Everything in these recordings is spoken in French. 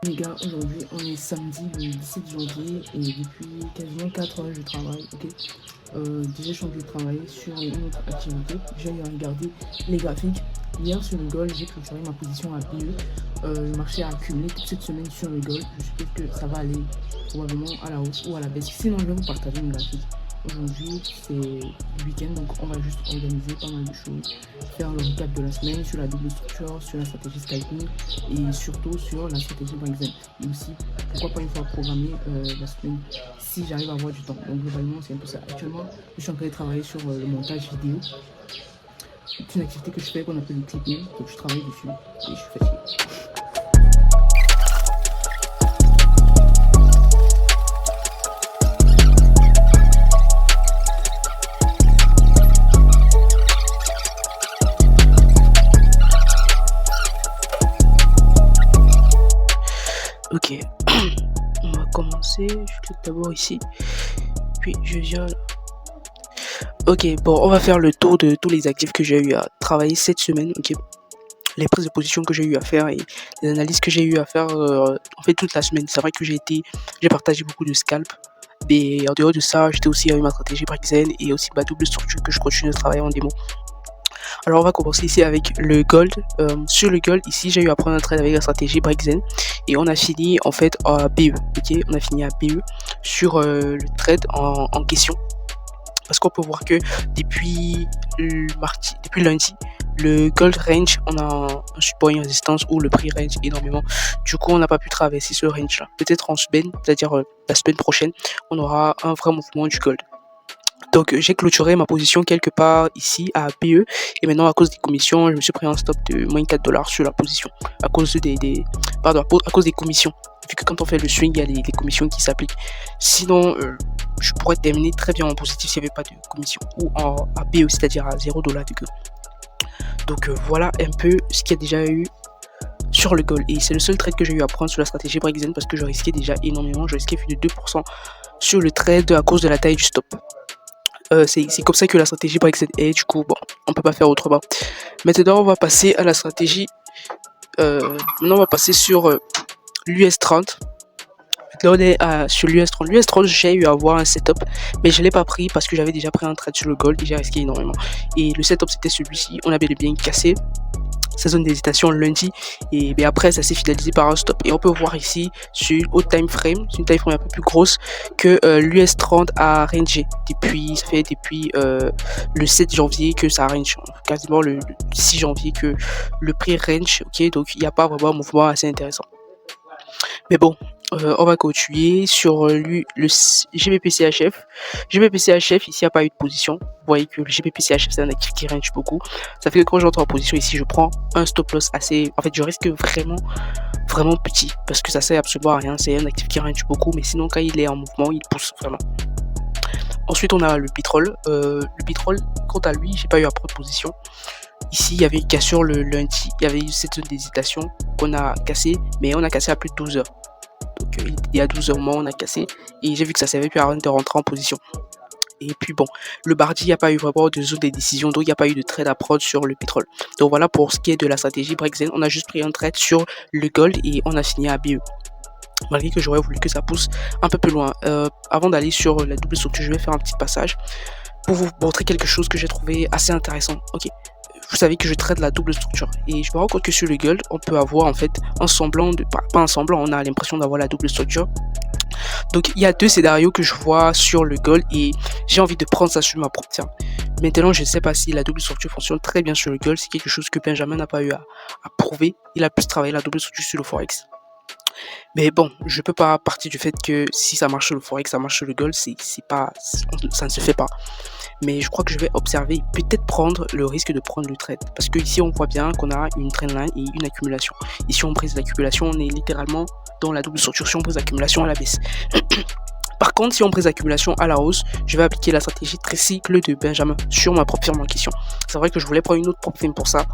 Les gars, aujourd'hui on est samedi le 17 janvier et depuis quasiment 4 heures je travaille, ok. Déjà je suis en train de travailler sur une autre activité. J'ai regardé les graphiques. Hier sur le Gold, j'ai clôturé ma position à BE. Le marché a accumulé toute cette semaine sur le Gold. Je suppose que ça va aller probablement à la hausse ou à la baisse. Sinon je vais vous partager une graphique. Aujourd'hui c'est le week-end, donc on va juste organiser pas mal de choses, faire le recap de la semaine sur la double structure, sur la stratégie scalping et surtout sur la stratégie Brexit. Et aussi, pourquoi pas une fois programmer la semaine si j'arrive à avoir du temps. Donc globalement, c'est un peu ça. Actuellement, je suis en train de travailler sur le montage vidéo. C'est une activité que je fais qu'on appelle le clipping, donc je travaille dessus et je suis fatigué. Ok, on va commencer. Je clique d'abord ici, puis je viens là. Ok, bon, on va faire le tour de tous les actifs que j'ai eu à travailler cette semaine. Ok, les prises de position que j'ai eu à faire et les analyses que j'ai eu à faire en fait toute la semaine. C'est vrai que j'ai partagé beaucoup de scalp. Mais en dehors de ça, j'étais aussi avec ma stratégie Brexen et aussi ma double structure que je continue de travailler en démo. Alors on va commencer ici avec le gold. Sur le gold, ici j'ai eu à prendre un trade avec la stratégie Brexen et on a fini en fait à BE. Ok, on a fini à BE sur le trade en question. Parce qu'on peut voir que depuis lundi, le gold range, on a un support et une résistance où le prix range énormément. Du coup, on n'a pas pu traverser ce range là. Peut-être en semaine, c'est-à-dire la semaine prochaine, on aura un vrai mouvement du gold. Donc j'ai clôturé ma position quelque part ici à BE et maintenant à cause des commissions, je me suis pris un stop de moins 4$ sur la position à cause à cause des commissions. Vu que quand on fait le swing, il y a les commissions qui s'appliquent. Sinon, je pourrais terminer très bien en positif s'il n'y avait pas de commission ou à BE, c'est-à-dire à $0 de gold. Donc voilà un peu ce qu'il y a déjà eu sur le gold et c'est le seul trade que j'ai eu à prendre sur la stratégie Brexen parce que je risquais déjà énormément, je risquais plus de 2% sur le trade à cause de la taille du stop. C'est comme ça que la stratégie Brexit est, du coup, bon, on peut pas faire autrement. Maintenant, on va passer à la stratégie. Maintenant, on va passer sur l'US30. Là, on est sur l'US30. L'US30, j'ai eu à avoir un setup, mais je l'ai pas pris parce que j'avais déjà pris un trade sur le gold et j'ai risqué énormément. Et le setup, c'était celui-ci. On avait bien cassé sa zone d'hésitation lundi et bien après ça s'est finalisé par un stop et on peut voir ici sur une haute time frame, c'est une time frame un peu plus grosse que l'US30 a rangé depuis le 7 janvier que ça range, quasiment le 6 janvier que le prix range, ok, donc il n'y a pas vraiment un mouvement assez intéressant. Mais bon, on va continuer sur le GBP-CHF. GBP-CHF, ici, il n'y a pas eu de position. Vous voyez que le GBP-CHF, c'est un actif qui range beaucoup. Ça fait que quand j'entre en position ici, je prends un stop loss assez... En fait, je risque vraiment petit parce que ça sert absolument à rien. C'est un actif qui range beaucoup, mais sinon, quand il est en mouvement, il pousse vraiment. Ensuite, on a le pétrole. Le pétrole, quant à lui, j'ai pas eu à prendre position. Ici, il y avait une cassure le lundi. Il y avait eu cette zone d'hésitation qu'on a cassée, mais on a cassé à plus de 12 heures. Donc, il y a 12 heures au moment où on a cassé. Et j'ai vu que ça servait plus à rien de rentrer en position. Et puis bon, le bardi, il n'y a pas eu vraiment de zone de décision, donc il n'y a pas eu de trade à prendre sur le pétrole. Donc voilà pour ce qui est de la stratégie Brexen. On a juste pris un trade sur le gold et on a fini à BE. Malgré que j'aurais voulu que ça pousse un peu plus loin. Avant d'aller sur la double structure, je vais faire un petit passage pour vous montrer quelque chose que j'ai trouvé assez intéressant. Ok, vous savez que je traite la double structure et je me rends compte que sur le gold, on peut avoir en fait un semblant de pas un semblant, on a l'impression d'avoir la double structure. Donc il y a deux scénarios que je vois sur le gold et j'ai envie de prendre ça sur ma propre ferme. Maintenant, je ne sais pas si la double structure fonctionne très bien sur le gold, c'est quelque chose que Benjamin n'a pas eu à prouver. Il a plus travaillé la double structure sur le forex. Mais bon, je peux pas partir du fait que si ça marche sur le forex, ça marche sur le gold, ça ne se fait pas. Mais je crois que je vais observer et peut-être prendre le risque de prendre le trade. Parce que ici, on voit bien qu'on a une trendline et une accumulation. Ici, on brise l'accumulation, on est littéralement dans la double structure, si on brise l'accumulation à la baisse. Par contre, si on brise l'accumulation à la hausse, je vais appliquer la stratégie tricycle de Benjamin sur ma propre firme en question. C'est vrai que je voulais prendre une autre propre firme pour ça.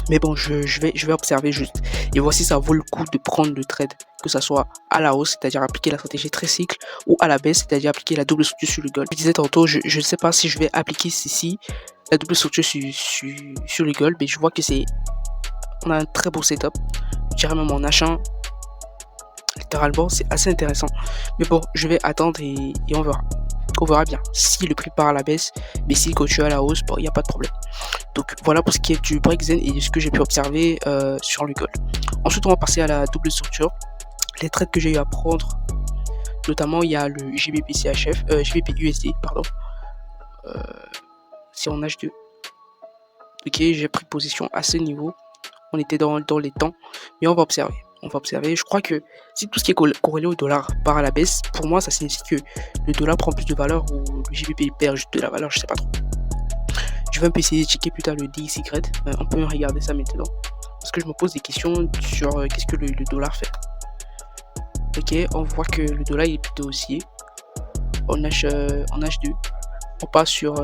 Mais bon, je vais observer juste. Et voici, ça vaut le coup de prendre le trade. Que ça soit à la hausse, c'est-à-dire appliquer la stratégie tricycle, ou à la baisse, c'est-à-dire appliquer la double structure sur le gold. Je disais tantôt, je ne sais pas si je vais appliquer ici la double structure sur le gold, mais je vois que on a un très beau setup. Je dirais même en H1, littéralement, c'est assez intéressant. Mais bon, je vais attendre et on verra. On verra bien. Si le prix part à la baisse, mais s'il continue à la hausse, bon, il n'y a pas de problème. Donc voilà pour ce qui est du Brexit et ce que j'ai pu observer sur le gold. Ensuite, on va passer à la double structure. Les trades que j'ai eu à prendre, notamment il y a le GBP CHF, GBP USD, pardon. C'est en H2. Ok, j'ai pris position à ce niveau. On était dans les temps, mais on va observer. Je crois que si tout ce qui est corrélé au dollar part à la baisse, pour moi, ça signifie que le dollar prend plus de valeur ou le GBP perd juste de la valeur, je sais pas trop. Je vais un peu essayer de checker plus tard le DXY. On peut regarder ça maintenant. Parce que je me pose des questions sur qu'est-ce que le dollar fait. Ok, on voit que le dollar il est plutôt haussier. En H2. On passe sur...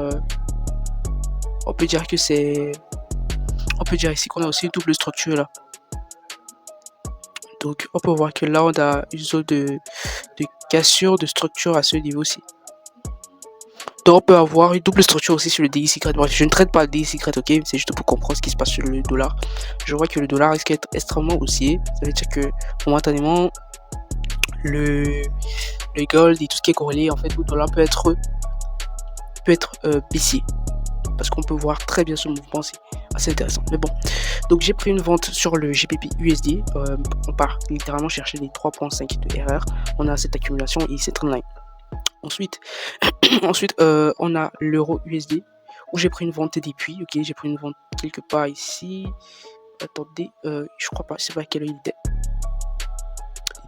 on peut dire que c'est... On peut dire ici qu'on a aussi une double structure là. Donc on peut voir que là on a une zone de cassure de structure à ce niveau-ci. Donc on peut avoir une double structure aussi sur le DXY. Bref, je ne traite pas le DXY, ok, c'est juste pour comprendre ce qui se passe sur le dollar. Je vois que le dollar risque d'être extrêmement haussier. Ça veut dire que momentanément le gold et tout ce qui est corrélé en fait au dollar peut être baissier. Parce qu'on peut voir très bien ce mouvement, c'est assez intéressant. Mais bon, donc j'ai pris une vente sur le GBP USD. On part littéralement chercher les 3.5 de RR. On a cette accumulation et cette trendline. Ensuite, on a l'euro USD où j'ai pris une vente depuis. Ok, j'ai pris une vente quelque part ici. Attendez, je crois pas, c'est pas à quelle heure il était.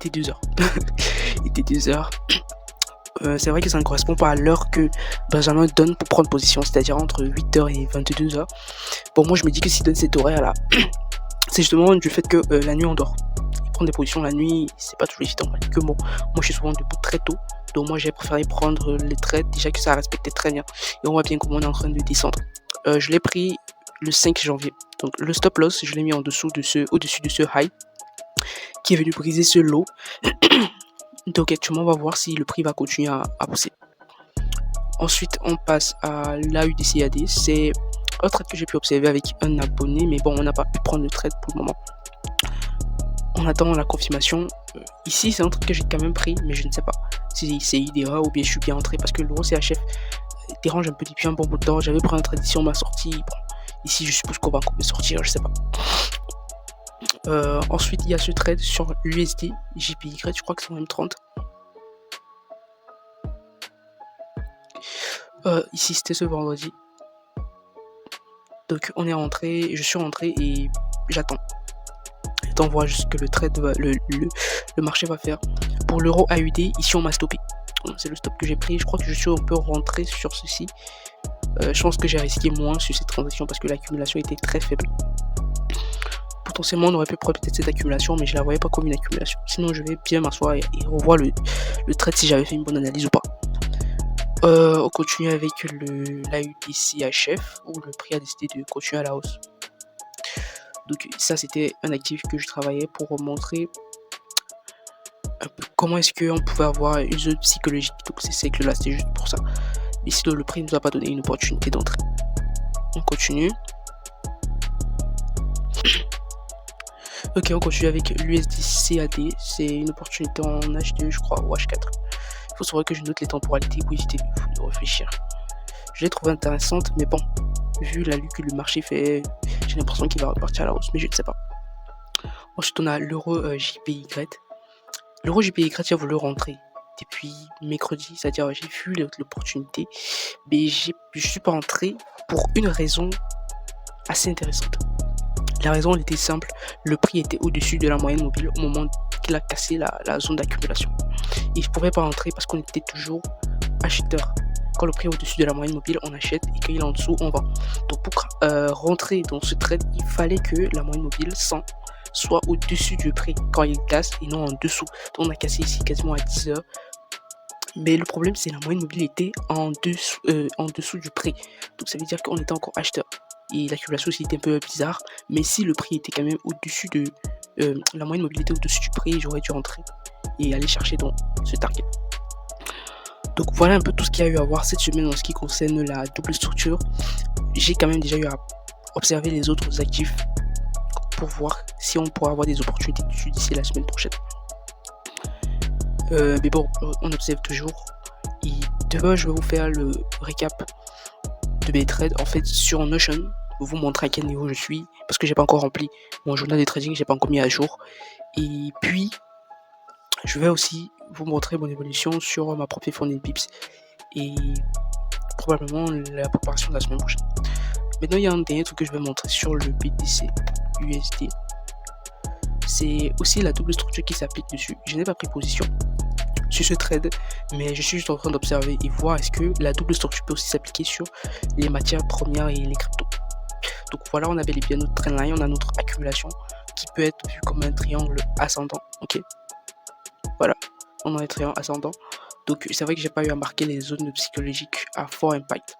Il était 2 heures. Il était 2 heures. C'est vrai que ça ne correspond pas à l'heure que Benjamin donne pour prendre position, c'est-à-dire entre 8h et 22h. Bon, moi je me dis que s'il donne cet horaire là, c'est justement du fait que la nuit on dort. Il prend des positions la nuit, c'est pas toujours évident. Que bon, moi je suis souvent debout très tôt, donc moi j'ai préféré prendre les trades, déjà que ça a respecté très bien. Et on voit bien comment on est en train de descendre. Je l'ai pris le 5 janvier. Donc le stop loss, je l'ai mis au-dessus de ce high qui est venu briser ce low. Donc actuellement on va voir si le prix va continuer à pousser. Ensuite on passe à l'AUDCAD. C'est un trade que j'ai pu observer avec un abonné, mais bon on n'a pas pu prendre le trade pour le moment. On attend la confirmation. Ici c'est un trade que j'ai quand même pris, mais je ne sais pas si c'est IDEA ou bien je suis bien entré parce que l'euro CHF dérange un peu depuis un bon bout de temps. J'avais pris un trade ici, on m'a sorti. Bon, ici je suppose qu'on va me sortir, je sais pas. Ensuite il y a ce trade sur l'USD JPY, je crois que c'est en M30. Ici c'était ce vendredi. Donc on est rentré, je suis rentré et j'attends. On voit juste que le trade le marché va faire. Pour l'euro AUD, ici on m'a stoppé. C'est le stop que j'ai pris. Je crois que je suis un peu rentré sur ceci. Je pense que j'ai risqué moins sur cette transaction parce que l'accumulation était très faible. Potentiellement on aurait pu prendre peut-être cette accumulation, mais je la voyais pas comme une accumulation. Sinon je vais bien m'asseoir et revoir le trade si j'avais fait une bonne analyse ou pas. On continue avec l'AUDCHF où le prix a décidé de continuer à la hausse. Donc ça c'était un actif que je travaillais pour montrer un peu comment est-ce qu'on pouvait avoir une zone psychologique. Donc c'est cycle là, c'était juste pour ça. Mais sinon le prix ne nous a pas donné une opportunité d'entrée. On continue. Ok, on continue avec l'USDCAD. C'est une opportunité en H2 je crois ou H4. Il faut savoir que je note les temporalités pour éviter de réfléchir. Je l'ai trouvé intéressante, mais bon, vu la lutte que le marché fait, j'ai l'impression qu'il va repartir à la hausse, mais je ne sais pas. Ensuite, on a l'euro JPY. L'euro JPY a voulu rentrer depuis mercredi, c'est-à-dire j'ai vu l'opportunité, mais je ne suis pas rentré pour une raison assez intéressante. La raison elle était simple, le prix était au-dessus de la moyenne mobile au moment qu'il a cassé la zone d'accumulation. Et je ne pouvais pas rentrer parce qu'on était toujours acheteur. Quand le prix est au-dessus de la moyenne mobile, on achète et quand il est en dessous, on vend. Donc pour rentrer dans ce trade, il fallait que la moyenne mobile 100 soit au-dessus du prix quand il casse et non en dessous. Donc on a cassé ici quasiment à 10 heures. Mais le problème c'est la moyenne mobile était en dessous du prix. Donc ça veut dire qu'on était encore acheteur. Et l'accumulation aussi était un peu bizarre. Mais si le prix était quand même au-dessus de... la moyenne mobile était au-dessus du prix, j'aurais dû rentrer et aller chercher dans ce target. Donc voilà un peu tout ce qu'il y a eu à voir cette semaine en ce qui concerne la double structure. J'ai quand même déjà eu à observer les autres actifs pour voir si on pourra avoir des opportunités d'ici la semaine prochaine. Mais bon, on observe toujours. Et demain, je vais vous faire le récap de mes trades en fait sur Notion, vous montrer à quel niveau je suis parce que j'ai pas encore rempli mon journal de trading, j'ai pas encore mis à jour. Et puis je vais aussi vous montrer mon évolution sur ma propre fournée pips et probablement la préparation de la semaine prochaine. Maintenant, il y a un dernier truc que je vais montrer sur le BTC USD. C'est aussi la double structure qui s'applique dessus. Je n'ai pas pris position sur ce trade, mais je suis juste en train d'observer et voir est-ce que la double structure peut aussi s'appliquer sur les matières premières et les cryptos. Donc voilà, on avait les bien notre trendline, on a notre accumulation qui peut être vue comme un triangle ascendant. Ok, voilà, on a un triangle ascendant. Donc c'est vrai que j'ai pas eu à marquer les zones psychologiques à fort impact,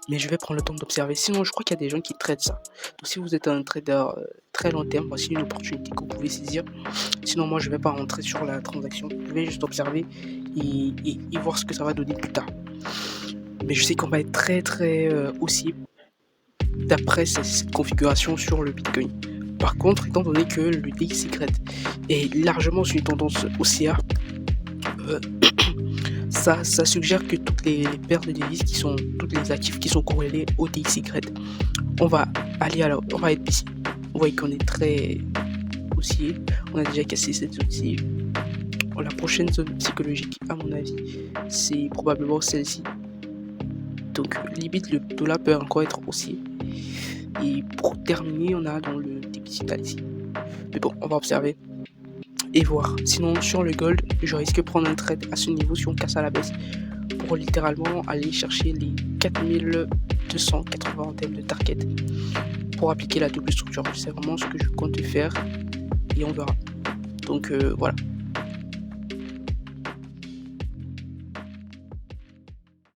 mais je vais prendre le temps d'observer. Sinon, je crois qu'il y a des gens qui traitent ça. Donc si vous êtes un trader très long terme, voici une opportunité que vous pouvez saisir. Sinon, moi, je vais pas rentrer sur la transaction. Je vais juste observer et voir ce que ça va donner plus tard. Mais je sais qu'on va être très haussier d'après cette configuration sur le Bitcoin. Par contre, étant donné que le DXY est largement sur une tendance haussière, ça suggère que toutes les paires de devises toutes les actifs qui sont corrélés au DXY, on va être ici. Vous voyez qu'on est très haussier, on a déjà cassé cette zone-ci. La prochaine zone psychologique, à mon avis, c'est probablement celle-ci. Donc limite le dollar peut encore être haussier. Et pour terminer, on a dans le déficit ici. Mais bon, on va observer et voir. Sinon, sur le gold, je risque de prendre un trade à ce niveau si on casse à la baisse pour littéralement aller chercher les 4280 en termes de target pour appliquer la double structure. C'est vraiment ce que je compte faire et on verra. Donc voilà.